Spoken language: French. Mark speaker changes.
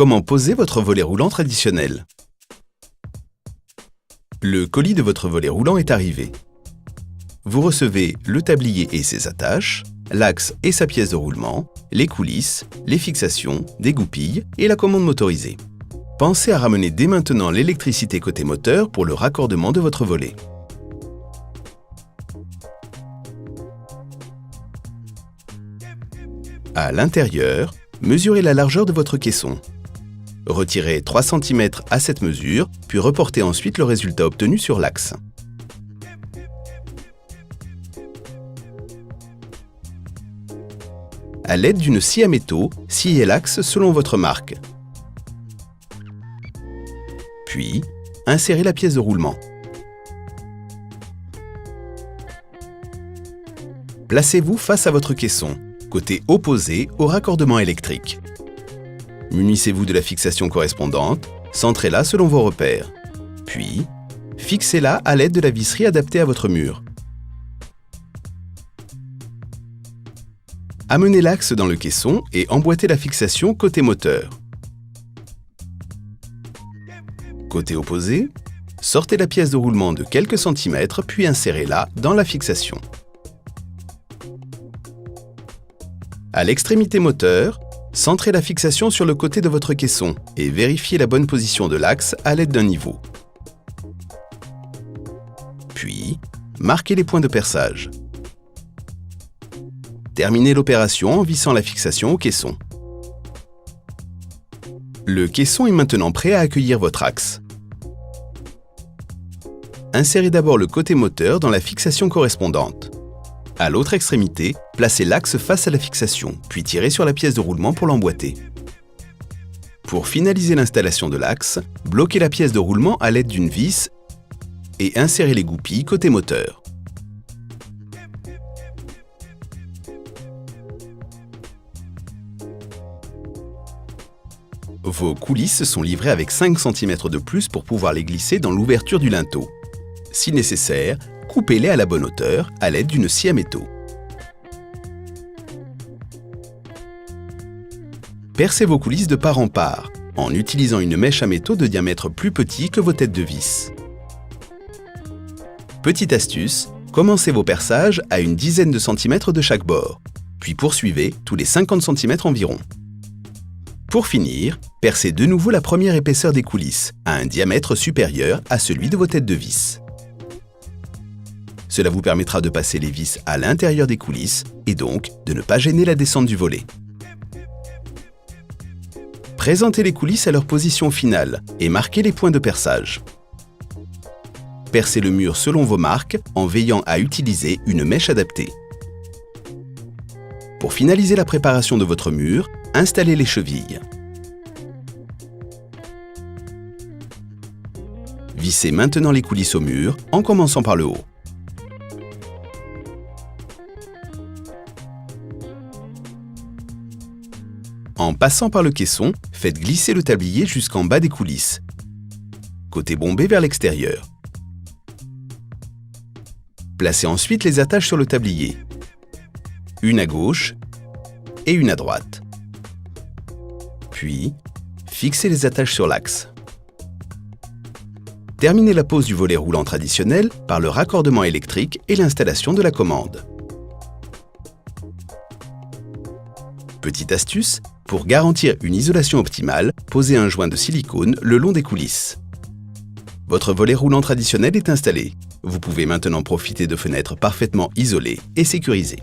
Speaker 1: Comment poser votre volet roulant traditionnel? Le colis de votre volet roulant est arrivé. Vous recevez le tablier et ses attaches, l'axe et sa pièce de roulement, les coulisses, les fixations, des goupilles et la commande motorisée. Pensez à ramener dès maintenant l'électricité côté moteur pour le raccordement de votre volet. À l'intérieur, mesurez la largeur de votre caisson. Retirez 3 cm à cette mesure, puis reportez ensuite le résultat obtenu sur l'axe. À l'aide d'une scie à métaux, sciez l'axe selon votre marque. Puis, insérez la pièce de roulement. Placez-vous face à votre caisson, côté opposé au raccordement électrique. Munissez-vous de la fixation correspondante, centrez-la selon vos repères. Puis, fixez-la à l'aide de la visserie adaptée à votre mur. Amenez l'axe dans le caisson et emboîtez la fixation côté moteur. Côté opposé, sortez la pièce de roulement de quelques centimètres puis insérez-la dans la fixation. À l'extrémité moteur, centrez la fixation sur le côté de votre caisson et vérifiez la bonne position de l'axe à l'aide d'un niveau. Puis, marquez les points de perçage. Terminez l'opération en vissant la fixation au caisson. Le caisson est maintenant prêt à accueillir votre axe. Insérez d'abord le côté moteur dans la fixation correspondante. À l'autre extrémité, placez l'axe face à la fixation, puis tirez sur la pièce de roulement pour l'emboîter. Pour finaliser l'installation de l'axe, bloquez la pièce de roulement à l'aide d'une vis et insérez les goupilles côté moteur. Vos coulisses sont livrées avec 5 cm de plus pour pouvoir les glisser dans l'ouverture du linteau. Si nécessaire, coupez-les à la bonne hauteur à l'aide d'une scie à métaux. Percez vos coulisses de part en part, en utilisant une mèche à métaux de diamètre plus petit que vos têtes de vis. Petite astuce, commencez vos perçages à une dizaine de centimètres de chaque bord, puis poursuivez tous les 50 cm environ. Pour finir, percez de nouveau la première épaisseur des coulisses, à un diamètre supérieur à celui de vos têtes de vis. Cela vous permettra de passer les vis à l'intérieur des coulisses et donc de ne pas gêner la descente du volet. Présentez les coulisses à leur position finale et marquez les points de perçage. Percez le mur selon vos marques en veillant à utiliser une mèche adaptée. Pour finaliser la préparation de votre mur, installez les chevilles. Vissez maintenant les coulisses au mur en commençant par le haut. En passant par le caisson, faites glisser le tablier jusqu'en bas des coulisses, côté bombé vers l'extérieur. Placez ensuite les attaches sur le tablier, une à gauche et une à droite. Puis, fixez les attaches sur l'axe. Terminez la pose du volet roulant traditionnel par le raccordement électrique et l'installation de la commande. Petite astuce, pour garantir une isolation optimale, posez un joint de silicone le long des coulisses. Votre volet roulant traditionnel est installé. Vous pouvez maintenant profiter de fenêtres parfaitement isolées et sécurisées.